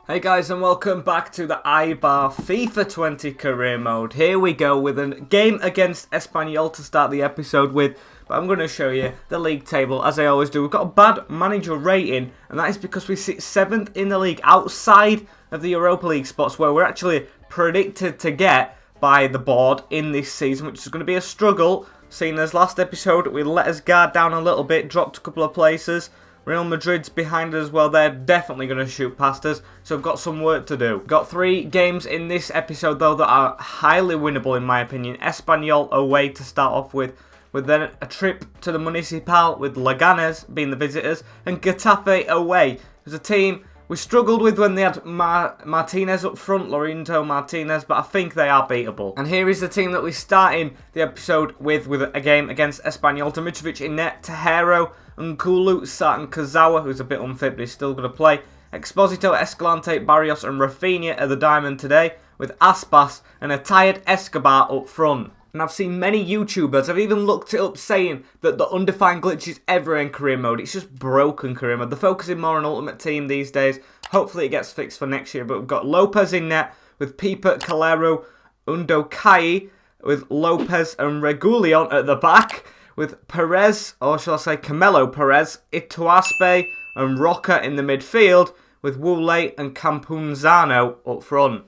Hey guys, and welcome back to the Eibar FIFA 20 career mode. Here we go with a game against Espanyol to start the episode with. But I'm going to show you the league table as I always do. We've got a bad manager rating, and that is because we sit 7th in the league outside of the Europa League spots where we're actually predicted to get by the board in this season, which is going to be a struggle, seeing as last episode we let us guard down a little bit, dropped a couple of places. Real Madrid's behind us, well, they're definitely going to shoot past us, so we've got some work to do. Got 3 games in this episode, though, that are highly winnable, in my opinion. Espanyol away to start off with then a trip to the Municipal with Leganes being the visitors, and Getafe away. It was a team we struggled with when they had Martinez up front, Lorinto Martinez, but I think they are beatable. And here is the team that we start in the episode with a game against Espanyol. Dimitrovic in net, Tejero, Nkulu, Sat and Kazawa, who's a bit unfit but he's still going to play. Exposito, Escalante, Barrios and Rafinha are the diamond today, with Aspas and a tired Escobar up front. And I've seen many YouTubers, I've even looked it up, saying that the undefined glitch is ever in career mode. It's just broken career mode. They're focusing more on Ultimate Team these days. Hopefully it gets fixed for next year. But we've got Lopez in net with Pipa, Calero, Undokai, with Lopez and Regulion at the back, with Perez, or shall I say Camelo Perez, Ituaspe and Roca in the midfield, with Wule and Campunzano up front.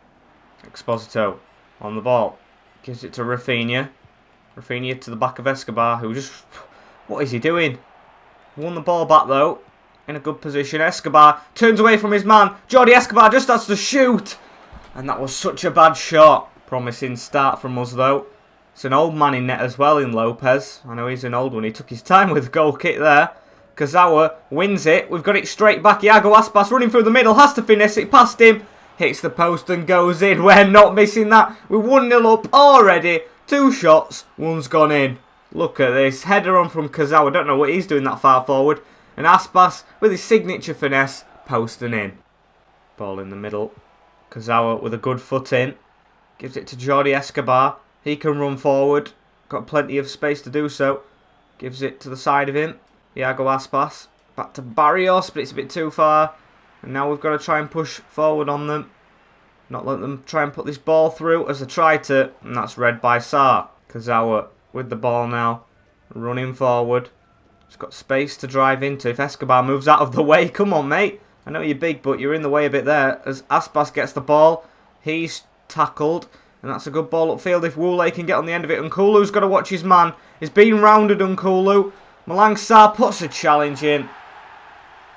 Exposito on the ball. Gives it to Rafinha. Rafinha to the back of Escobar, who just... What is he doing? Won the ball back, though. In a good position. Escobar turns away from his man. Jordi Escobar just has to shoot. And that was such a bad shot. Promising start from us, though. It's an old man in net as well in Lopez. I know he's an old one. He took his time with the goal kick there. Kazawa wins it. We've got it straight back. Iago Aspas running through the middle. Has to finesse it past him. Hits the post and goes in. We're not missing that. We're 1-0 up already. 2 shots. One's gone in. Look at this. Header on from Kazawa. Don't know what he's doing that far forward. And Aspas with his signature finesse. Posting in. Ball in the middle. Kazawa with a good foot in. Gives it to Jordi Escobar. He can run forward. Got plenty of space to do so. Gives it to the side of him. Iago Aspas. Back to Barrios, but it's a bit too far. And now we've got to try and push forward on them. Not let them try and put this ball through as they try to. And that's read by Sarr. Kazawa with the ball now. Running forward. He's got space to drive into. If Escobar moves out of the way. Come on, mate. I know you're big, but you're in the way a bit there. As Aspas gets the ball. He's tackled. And that's a good ball upfield if Wule can get on the end of it. Nkulu's got to watch his man. He's been rounded, Nkulu. Malang Sarr puts a challenge in.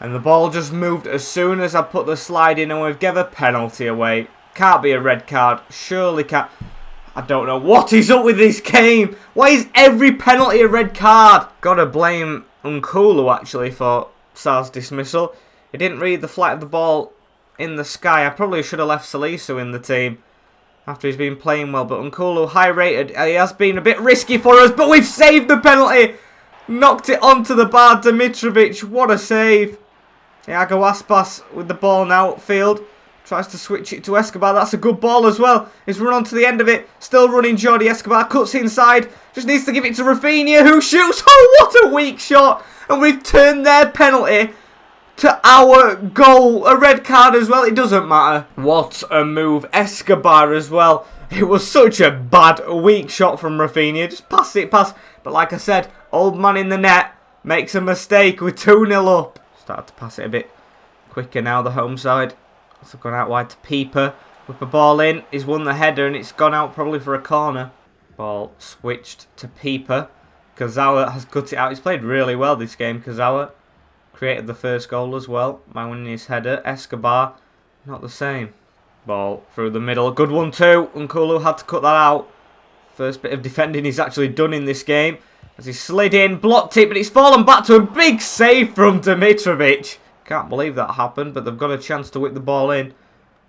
And the ball just moved as soon as I put the slide in, and we've given a penalty away. Can't be a red card. Surely can't. I don't know what is up with this game. Why is every penalty a red card? Gotta blame Nkulu actually for Sarr's dismissal. He didn't read the flight of the ball in the sky. I probably should have left Salisu in the team after he's been playing well. But Nkulu, high rated. He has been a bit risky for us, but we've saved the penalty. Knocked it onto the bar. Dimitrovic, what a save. Iago Aspas with the ball now upfield. Tries to switch it to Escobar. That's a good ball as well. He's run on to the end of it. Still running Jordi Escobar. Cuts inside. Just needs to give it to Rafinha, who shoots. Oh, what a weak shot. And we've turned their penalty to our goal. A red card as well. It doesn't matter. What a move. Escobar as well. It was such a bad, weak shot from Rafinha. Just pass it past. But like I said, old man in the net makes a mistake. We're 2-0 up. Started to pass it a bit quicker now, the home side. It's gone out wide to Pipa. Whip a ball in. He's won the header and it's gone out probably for a corner. Ball switched to Pipa. Kazawa has cut it out. He's played really well this game, Kazawa. Created the first goal as well by winning his header. Escobar, not the same. Ball through the middle. Good one too. Nkulu had to cut that out. First bit of defending he's actually done in this game. As he slid in, blocked it, but it's fallen back to a big save from Dimitrovic. Can't believe that happened, but they've got a chance to whip the ball in.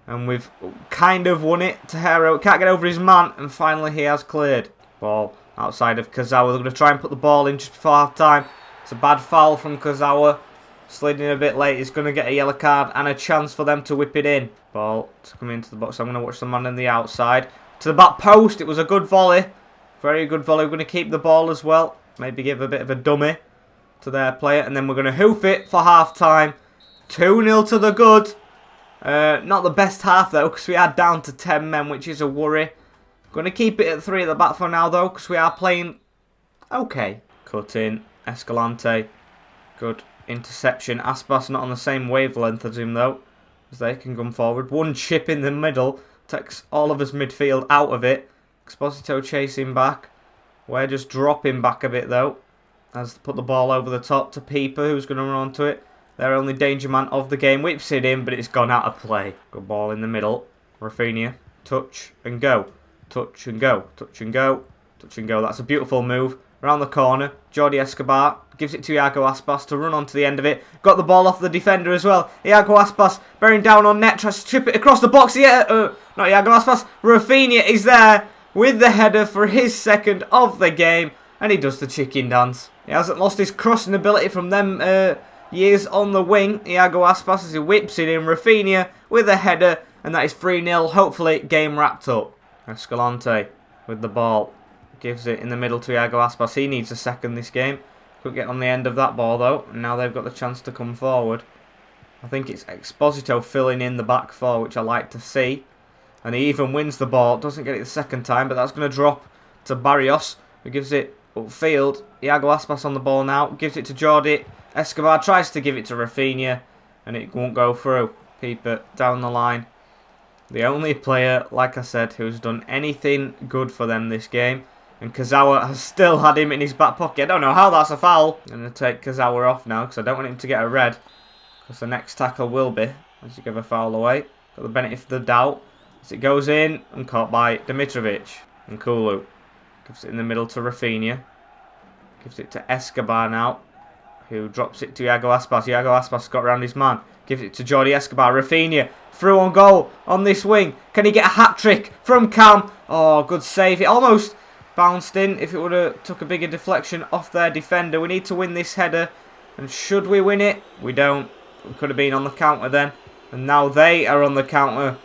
And we've kind of won it. Tejero can't get over his man, and finally he has cleared. Ball outside of Kazawa. They're going to try and put the ball in just before half time. It's a bad foul from Kazawa. Slid in a bit late. He's going to get a yellow card and a chance for them to whip it in. Ball to come into the box. I'm going to watch the man on the outside. To the back post. It was a good volley. Very good volley. We're going to keep the ball as well. Maybe give a bit of a dummy to their player. And then we're going to hoof it for half time. 2-0 to the good. Not the best half though, because we are down to 10 men, which is a worry. Going to keep it at 3 at the back for now though, because we are playing okay. Cut in, Escalante. Good interception. Aspas not on the same wavelength as him though, as they can come forward. One chip in the middle takes all of us midfield out of it. Exposito chasing back. We're just dropping back a bit though, as they put the ball over the top to Pieper, who's going to run onto it. Their only danger man of the game. Whips it in, but it's gone out of play. Good ball in the middle. Rafinha. Touch and go. Touch and go. Touch and go. Touch and go. That's a beautiful move. Around the corner. Jordi Escobar gives it to Iago Aspas to run onto the end of it. Got the ball off the defender as well. Iago Aspas bearing down on net. Tries to chip it across the box. Not Iago Aspas. Rafinha is there with the header for his second of the game. And he does the chicken dance. He hasn't lost his crossing ability from them years on the wing. Iago Aspas as he whips it in. Rafinha with a header. And that is 3-0. Hopefully game wrapped up. Escalante with the ball. Gives it in the middle to Iago Aspas. He needs a second this game. Couldn't get on the end of that ball though. And now they've got the chance to come forward. I think it's Exposito filling in the back four, which I like to see. And he even wins the ball. Doesn't get it the second time, but that's going to drop to Barrios, who gives it upfield. Iago Aspas on the ball now. Gives it to Jordi. Escobar tries to give it to Rafinha, and it won't go through. Pieper down the line. The only player, like I said, who's done anything good for them this game. And Kazawa has still had him in his back pocket. I don't know how that's a foul. I'm going to take Kazawa off now because I don't want him to get a red. Because the next tackle will be as you give a foul away. Got the benefit of the doubt. As it goes in and caught by Dimitrovic. And Kulu gives it in the middle to Rafinha. Gives it to Escobar now, who drops it to Iago Aspas. Iago Aspas got around his man. Gives it to Jordi Escobar. Rafinha through on goal on this wing. Can he get a hat-trick from Cam? Oh, good save. It almost bounced in if it would have took a bigger deflection off their defender. We need to win this header. And should we win it? We don't. We could have been on the counter then. And now they are on the counter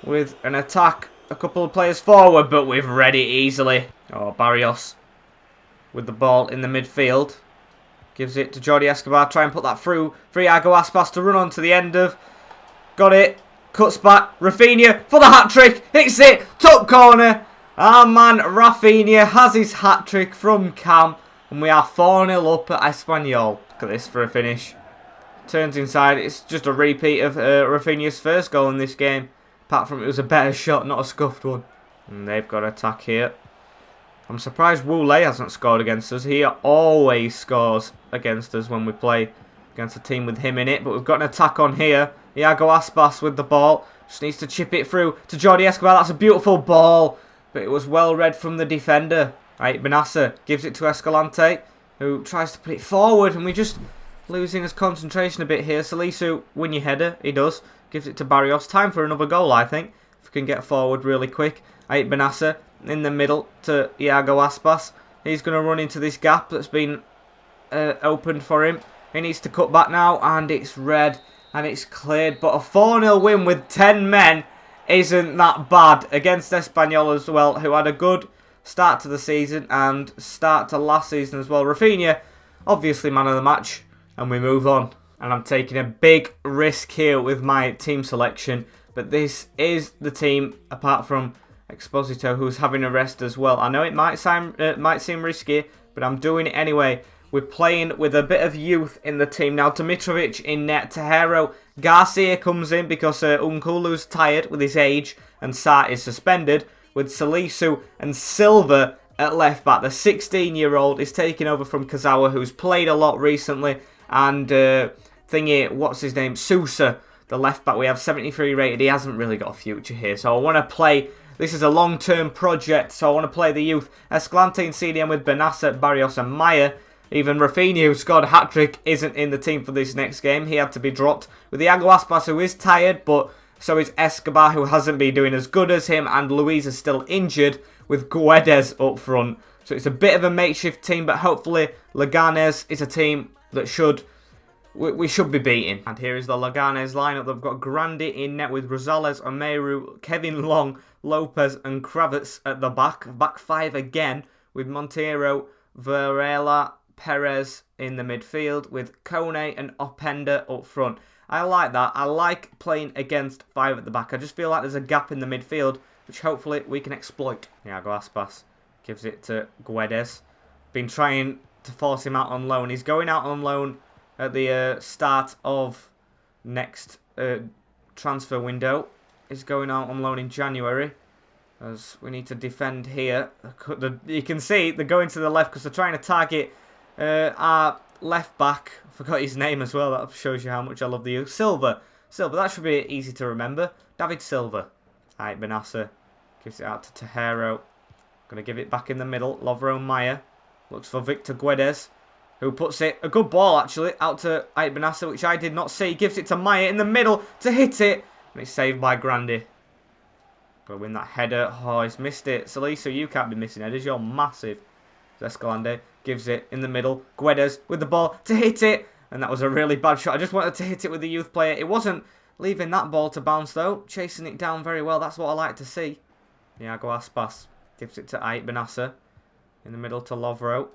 with an attack. A couple of players forward, but we've read it easily. Oh, Barrios with the ball in the midfield. Gives it to Jordi Escobar. Try and put that through. For Iago Aspas to run on to the end of. Got it. Cuts back. Rafinha for the hat-trick. Hits it. Top corner. Our man Rafinha has his hat-trick from Cam. And we are 4-0 up at Espanyol. Look at this for a finish. Turns inside. It's just a repeat of Rafinha's first goal in this game. Apart from it was a better shot, not a scuffed one. And they've got attack here. I'm surprised Wooley hasn't scored against us. He always scores against us when we play against a team with him in it. But we've got an attack on here. Iago Aspas with the ball. Just needs to chip it through to Jordi Escobar. That's a beautiful ball. But it was well read from the defender. Right, Benassa gives it to Escalante, who tries to put it forward. And we're just losing his concentration a bit here. Salisu, win your header. He does. Gives it to Barrios. Time for another goal, I think. If we can get forward really quick. Right, Benassa in the middle to Iago Aspas. He's going to run into this gap that's been opened for him. He needs to cut back now, and it's red, and it's cleared. But a 4-0 win with 10 men isn't that bad against Espanyol as well, who had a good start to the season and start to last season as well. Rafinha, obviously man of the match, and we move on. And I'm taking a big risk here with my team selection, but this is the team, apart from Exposito, who's having a rest as well. I know it might seem risky, but I'm doing it anyway. We're playing with a bit of youth in the team now. Dimitrovic in net. Tejero. Garcia comes in because Unkulu's tired with his age, and Sa is suspended. With Salisu and Silva at left back. The 16-year-old is taking over from Kazawa, who's played a lot recently. And what's his name? Sousa, the left back. We have 73 rated. He hasn't really got a future here. So I want to play. This is a long-term project, so I want to play the youth. Escalante and CDM with Benassa, Barrios and Maya. Even Rafinha, who scored a hat-trick, isn't in the team for this next game. He had to be dropped. With Iago Aspas, who is tired, but so is Escobar, who hasn't been doing as good as him. And Luis is still injured, with Guedes up front. So it's a bit of a makeshift team, but hopefully Leganes is a team that we should be beating. And here is the Leganes lineup. They've got Grandi in net with Rosales, Omeru, Kevin Long, Lopez and Kravitz at the back. Back five again with Monteiro, Varela, Perez in the midfield with Kone and Openda up front. I like that. I like playing against 5 at the back. I just feel like there's a gap in the midfield, which hopefully we can exploit. Iago Aspas gives it to Guedes. Been trying to force him out on loan. He's going out on loan at the start of next transfer window. He's going out on loan in January, as we need to defend here. You can see they're going to the left because they're trying to target our left back. I forgot his name as well. That shows you how much I love the youth. Silva, that should be easy to remember. David Silva. Alright, Benassa gives it out to Tejero. Going to give it back in the middle. Lovro Maya looks for Victor Guedes, who puts it, a good ball actually, out to Ait Benassa, which I did not see. Gives it to Maya in the middle to hit it. And it's saved by Grandi. Got to win that header. Oh, he's missed it. Salisu, you can't be missing headers. You're massive. Escalante gives it in the middle. Guedes with the ball to hit it. And that was a really bad shot. I just wanted to hit it with the youth player. It wasn't leaving that ball to bounce though. Chasing it down very well. That's what I like to see. Iago Aspas gives it to Ait Benassa. In the middle to Lovro.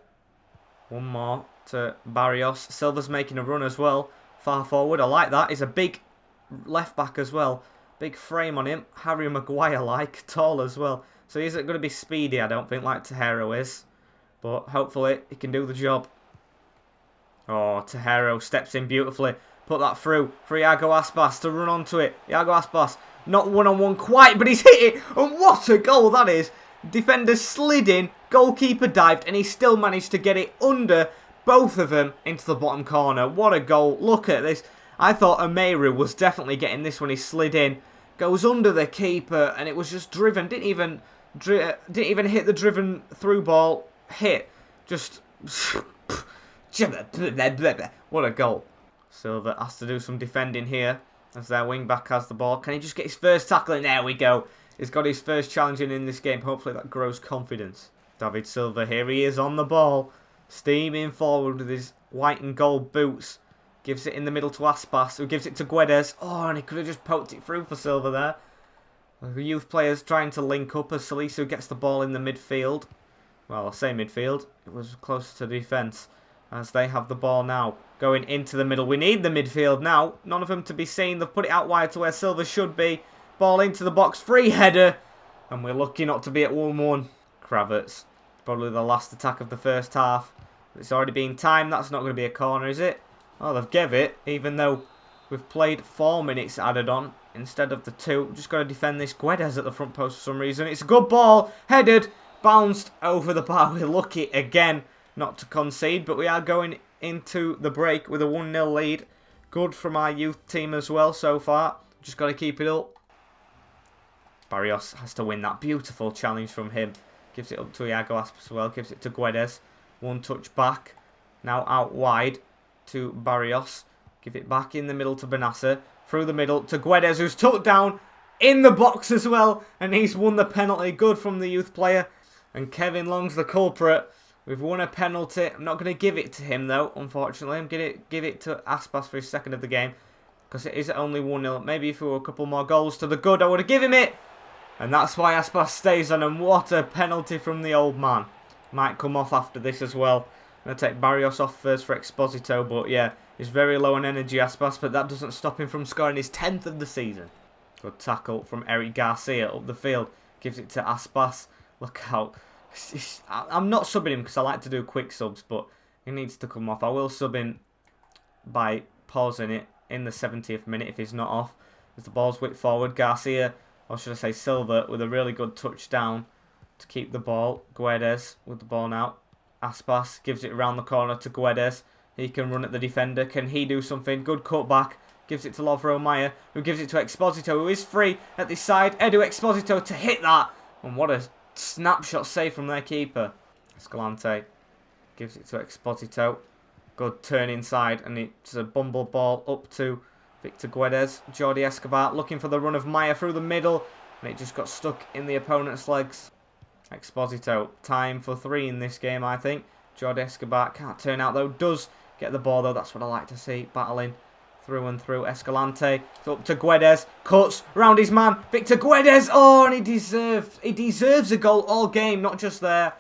One more to Barrios. Silva's making a run as well. Far forward. I like that. He's a big left back as well. Big frame on him. Harry Maguire-like. Tall as well. So he isn't going to be speedy, I don't think, like Tejero is. But hopefully he can do the job. Oh, Tejero steps in beautifully. Put that through for Iago Aspas to run onto it. Iago Aspas, not one-on-one quite, but he's hit it. And what a goal that is. Defender slid in, goalkeeper dived, and he still managed to get it under both of them into the bottom corner. What a goal. Look at this. I thought Ameru was definitely getting this when he slid in. Goes under the keeper, and it was just driven. Didn't even hit the driven through ball. Hit. Just... what a goal. Silva has to do some defending here as their wing-back has the ball. Can he just get his first tackle in? There we go. He's got his first challenging in this game. Hopefully that grows confidence. David Silva, here he is on the ball. Steaming forward with his white and gold boots. Gives it in the middle to Aspas, who gives it to Guedes. Oh, and he could have just poked it through for Silva there. The youth players trying to link up as Salisu gets the ball in the midfield. Well, I say midfield. It was closer to defence. As they have the ball now. Going into the middle. We need the midfield now. None of them to be seen. They've put it out wide to where Silva should be. Ball into the box. Free header. And we're lucky not to be at 1-1. Kravitz. Probably the last attack of the first half. It's already been timed. That's not going to be a corner, is it? Oh, they've gave it. Even though we've played 4 minutes added on instead of the 2. We've just got to defend this. Guedes at the front post for some reason. It's a good ball. Headed. Bounced over the bar. We're lucky again not to concede. But we are going into the break with a 1-0 lead. Good from our youth team as well so far. Just got to keep it up. Barrios has to win that beautiful challenge from him. Gives it up to Iago Aspas as well. Gives it to Guedes. One touch back. Now out wide to Barrios. Give it back in the middle to Benassa. Through the middle to Guedes, who's tucked down in the box as well. And he's won the penalty. Good from the youth player. And Kevin Long's the culprit. We've won a penalty. I'm not going to give it to him though, unfortunately. I'm going to give it to Aspas for his second of the game. Because it is only 1-0. Maybe if there were a couple more goals to the good, I would have given him it. And that's why Aspas stays on. And what a penalty from the old man. Might come off after this as well. I'm going to take Barrios off first for Exposito. But yeah, he's very low on energy, Aspas. But that doesn't stop him from scoring his 10th of the season. Good tackle from Eric Garcia up the field. Gives it to Aspas. Look out. I'm not subbing him because I like to do quick subs. But he needs to come off. I will sub him by pausing it in the 70th minute if he's not off. As the ball's whipped forward. Garcia, or should I say Silva, with a really good touchdown to keep the ball. Guedes with the ball now. Aspas gives it around the corner to Guedes. He can run at the defender. Can he do something? Good cutback. Gives it to Lovro Maya, who gives it to Exposito, who is free at the side. Edu Exposito to hit that. And what a snapshot save from their keeper. Escalante gives it to Exposito. Good turn inside. And it's a bumble ball up to Victor Guedes. Jordi Escobar looking for the run of Maya through the middle. And it just got stuck in the opponent's legs. Exposito, time for 3 in this game, I think. Jordi Escobar can't turn out though. Does get the ball though. That's what I like to see. Battling through and through. Escalante up to Guedes. Cuts round his man. Victor Guedes. Oh, and he deserves a goal all game. Not just there.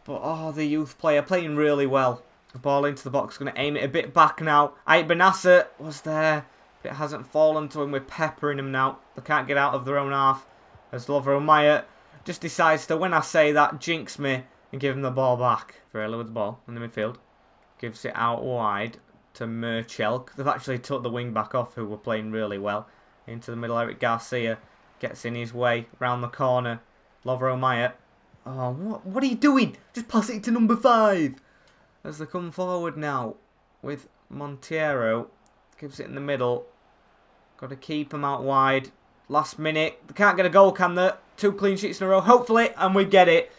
But oh, the youth player playing really well. The ball into the box. Going to aim it a bit back now. Ait Benassa was there. But it hasn't fallen to him. We're peppering him now. They can't get out of their own half. As Lovro Mayer just decides to, when I say that, jinx me and give him the ball back. Varela with the ball in the midfield. Gives it out wide to Murchel. They've actually took the wing back off, who were playing really well. Into the middle, Eric Garcia gets in his way, round the corner. Lovro Mayer. Oh, what are you doing? Just pass it to number 5. As they come forward now with Monteiro. Gives it in the middle. Got to keep him out wide. Last minute. They can't get a goal, can they? 2 clean sheets in a row, hopefully, and we get it.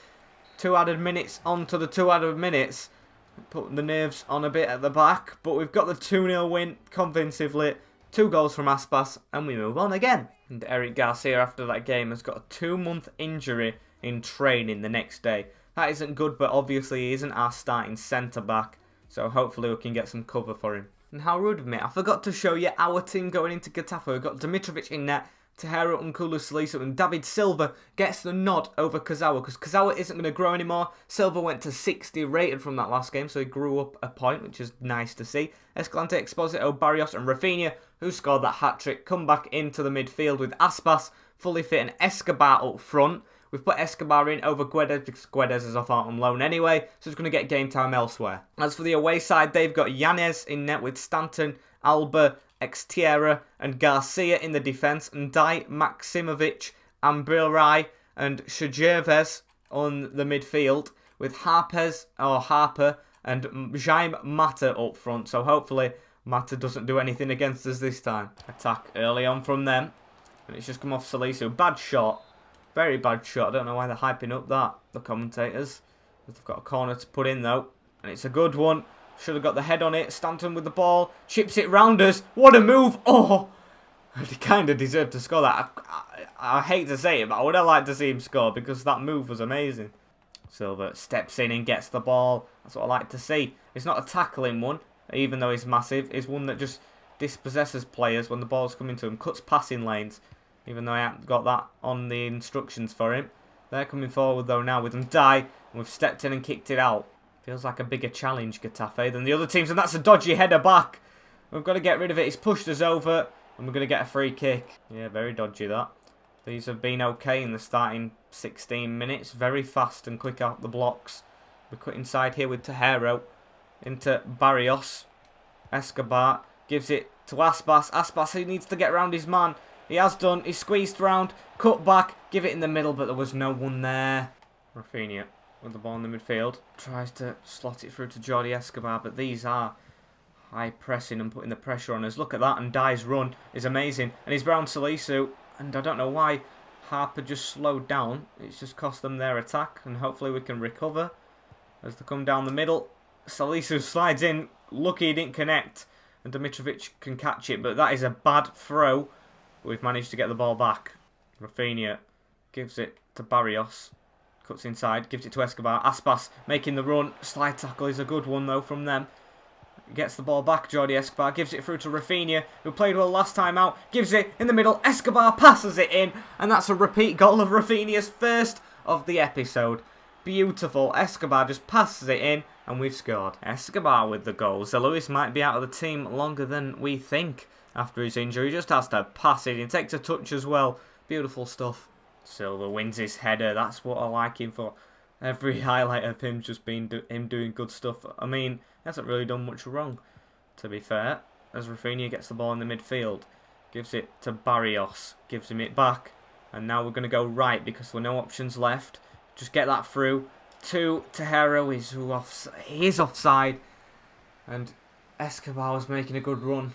2 added minutes onto the 2 added minutes. Putting the nerves on a bit at the back, but we've got the 2-0 win convincingly. 2 goals from Aspas, and we move on again. And Eric Garcia, after that game, has got a 2-month injury in training the next day. That isn't good, but obviously he isn't our starting centre-back, so hopefully we can get some cover for him. And how rude of me, I forgot to show you our team going into Getafe. We've got Dimitrovic in net, Tejero, Nkulu, Salisu, and David Silva gets the nod over Kazawa, because Kazawa isn't going to grow anymore. Silva went to 60 rated from that last game, so he grew up a point, which is nice to see. Escalante, Exposito, Barrios, and Rafinha, who scored that hat-trick, come back into the midfield with Aspas fully fit and Escobar up front. We've put Escobar in over Guedes because Guedes is off out on loan anyway, so he's going to get game time elsewhere. As for the away side, they've got Yanez in net with Stanton, Alba, Extierra and Garcia in the defence, and Dai, Maximovic, Ambilrai and Shajerves on the midfield, with Harper and Jaime Mata up front, so hopefully Mata doesn't do anything against us this time. Attack early on from them, and it's just come off Salisu. Bad shot. Very bad shot. I don't know why they're hyping up that, the commentators. They've got a corner to put in though. And it's a good one. Should have got the head on it. Stanton with the ball. Chips it round us. What a move. Oh! He kind of deserved to score that. I hate to say it, but I would have liked to see him score because that move was amazing. Silva steps in and gets the ball. That's what I like to see. It's not a tackling one, even though he's massive. It's one that just dispossesses players when the ball's coming to him. Cuts passing lanes. Even though I haven't got that on the instructions for him. They're coming forward though now with Ndai. And we've stepped in and kicked it out. Feels like a bigger challenge, Getafe, than the other teams. And that's a dodgy header back. We've got to get rid of it. He's pushed us over. And we're going to get a free kick. Yeah, very dodgy that. These have been okay in the starting 16 minutes. Very fast and quick out the blocks. We're cut inside here with Tejero. Into Barrios. Escobar gives it to Aspas. Aspas, he needs to get around his man. He has done. He squeezed round, cut back, give it in the middle, but there was no one there. Rafinha with the ball in the midfield. Tries to slot it through to Jordi Escobar, but these are high pressing and putting the pressure on us. Look at that, and Dai's run is amazing. And he's round Salisu, and I don't know why Harper just slowed down. It's just cost them their attack, and hopefully we can recover. As they come down the middle, Salisu slides in. Lucky he didn't connect, and Dimitrovic can catch it, but that is a bad throw. We've managed to get the ball back. Rafinha gives it to Barrios. Cuts inside, gives it to Escobar. Aspas making the run. Slide tackle is a good one though from them. Gets the ball back, Jordi Escobar. Gives it through to Rafinha, who played well last time out. Gives it in the middle. Escobar passes it in. And that's a repeat goal of Rafinha's first of the episode. Beautiful. Escobar just passes it in and we've scored. Escobar with the goal. So Lewis might be out of the team longer than we think. After his injury, he just has to pass it. He takes a touch as well. Beautiful stuff. Silva wins his header. That's what I like him for. Every highlight of him just been him doing good stuff. I mean, he hasn't really done much wrong, to be fair. As Rafinha gets the ball in the midfield. Gives it to Barrios. Gives him it back. And now we're going to go right because there are no options left. Just get that through. To Tejero. He is offside. And Escobar was making a good run.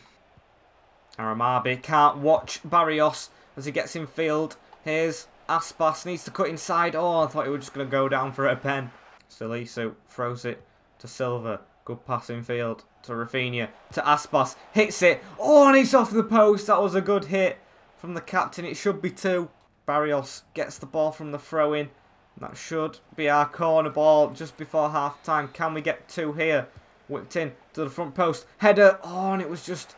Aramabi can't watch Barrios as he gets in field. Here's Aspas, needs to cut inside. Oh, I thought he was just going to go down for a pen. Salisu throws it to Silva. Good pass in field to Rafinha. To Aspas, hits it. Oh, and it's off the post. That was a good hit from the captain. It should be 2. Barrios gets the ball from the throw-in. That should be our corner ball just before half-time. Can we get 2 here? Whipped in to the front post. Header. Oh, and it was just...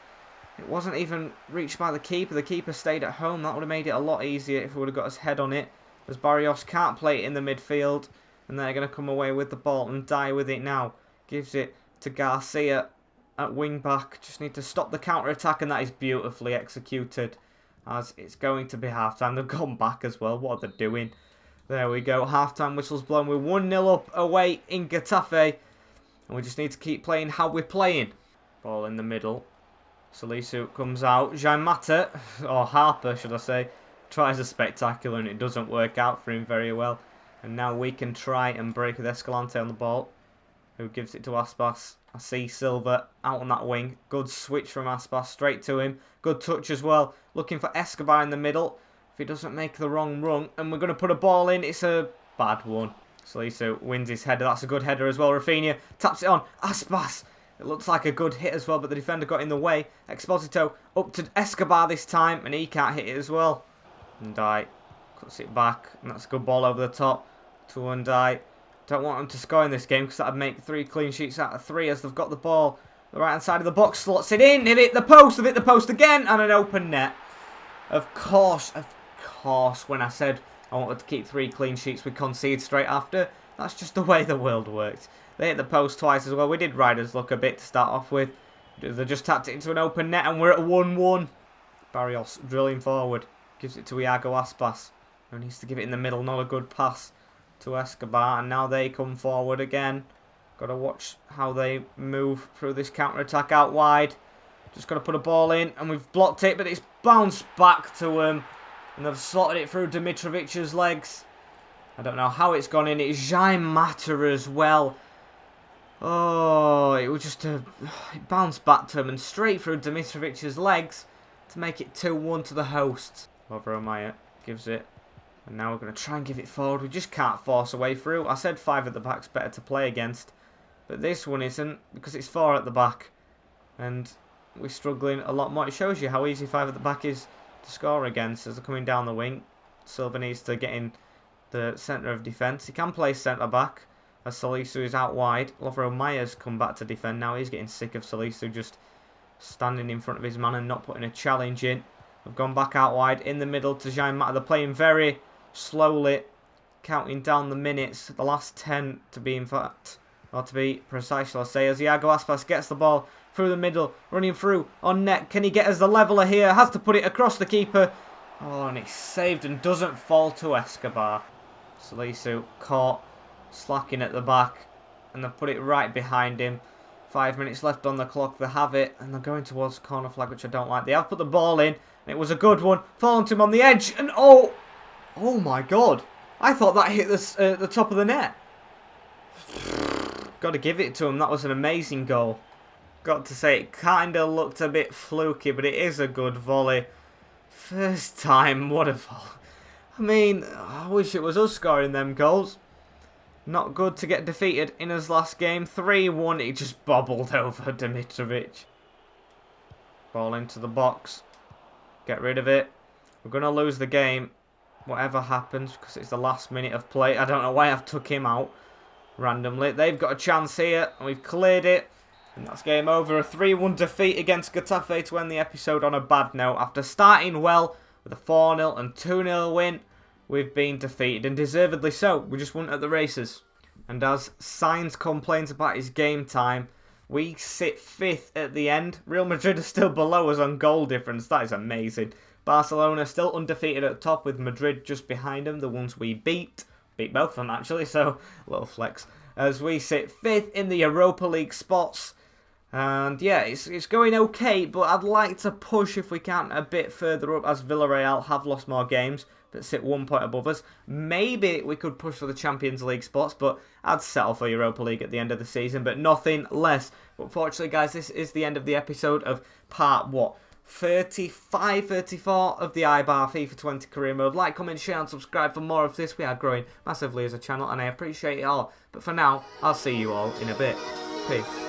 It wasn't even reached by the keeper. The keeper stayed at home. That would have made it a lot easier if we would have got his head on it. As Barrios can't play it in the midfield. And they're going to come away with the ball and die with it now. Gives it to Garcia. at wing back. Just need to stop the counter-attack, and that is beautifully executed. As it's going to be half-time. They've gone back as well. What are they doing? There we go. Half-time whistle's blown. We're 1-0 up away in Getafe. And we just need to keep playing how we're playing. Ball in the middle. Salisu comes out. Jean Mata, or Harper should I say, tries a spectacular and it doesn't work out for him very well. And now we can try and break with Escalante on the ball. Who gives it to Aspas. I see Silva out on that wing. Good switch from Aspas straight to him. Good touch as well. Looking for Escobar in the middle. If he doesn't make the wrong run. And we're going to put a ball in. It's a bad one. Salisu wins his header. That's a good header as well. Rafinha taps it on. Aspas. It looks like a good hit as well, but the defender got in the way. Exposito up to Escobar this time. And he can't hit it as well. Ndai cuts it back. And that's a good ball over the top to Ndai. Don't want them to score in this game because that would make 3 clean sheets out of 3 as they've got the ball. The right hand side of the box slots it in. Hit the post. They've hit the post again. And an open net. Of course, when I said I wanted to keep 3 clean sheets, we concede straight after. That's just the way the world works. They hit the post twice as well. We did Riders luck a bit to start off with. They just tapped it into an open net and we're at 1-1. Barrios drilling forward. Gives it to Iago Aspas. Who needs to give it in the middle. Not a good pass to Escobar, and now they come forward again. Got to watch how they move through this counter-attack out wide. Just got to put a ball in, and we've blocked it, but it's bounced back to them. And they've slotted it through Dimitrovic's legs. I don't know how it's gone in. It's Jean Mata as well. Oh, it was just it bounced back to him and straight through Dimitrovic's legs to make it 2-1 to the hosts. Lovro gives it. And now we're going to try and give it forward. We just can't force a way through. I said 5 at the back's better to play against. But this one isn't because it's 4 at the back. And we're struggling a lot more. It shows you how easy 5 at the back is to score against as they're coming down the wing. Silva needs to get in the centre of defence. He can play centre back as Salisu is out wide. Lovro Myers come back to defend now. He's getting sick of Salisu just standing in front of his man and not putting a challenge in. They've gone back out wide in the middle to Jean Mata. They're playing very slowly, counting down the minutes, the last 10 to be to be precise, shall I say, as Iago Aspas gets the ball through the middle, running through on net. Can he get us the leveller here? Has to put it across the keeper. Oh, and it's saved and doesn't fall to Escobar. Salisu caught, slacking at the back, and they've put it right behind him. 5 minutes left on the clock, they have it, and they're going towards the corner flag, which I don't like. They have put the ball in, and it was a good one. Fallen to him on the edge, and oh my god. I thought that hit the top of the net. Got to give it to him, that was an amazing goal. Got to say, it kind of looked a bit fluky, but it is a good volley. First time, what a volley. I mean, I wish it was us scoring them goals. Not good to get defeated in his last game. 3-1, he just bobbled over Dimitrovic. Ball into the box. Get rid of it. We're going to lose the game, whatever happens, because it's the last minute of play. I don't know why I've took him out randomly. They've got a chance here, and we've cleared it. And that's game over. A 3-1 defeat against Getafe to end the episode on a bad note. After starting well with a 4-0 and 2-0 win, we've been defeated, and deservedly so. We just won at the races. And as Sainz complains about his game time, we sit 5th at the end. Real Madrid are still below us on goal difference. That is amazing. Barcelona still undefeated at the top with Madrid just behind them. The ones we beat. Beat both of them actually, so a little flex. As we sit 5th in the Europa League spots. And yeah, it's going okay, but I'd like to push if we can a bit further up as Villarreal have lost more games, but sit 1 point above us. Maybe we could push for the Champions League spots, but I'd settle for Europa League at the end of the season, but nothing less. But fortunately, guys, this is the end of the episode of part, 35, 34 of the Eibar FIFA 20 career mode. Like, comment, share and subscribe for more of this. We are growing massively as a channel and I appreciate it all. But for now, I'll see you all in a bit. Peace.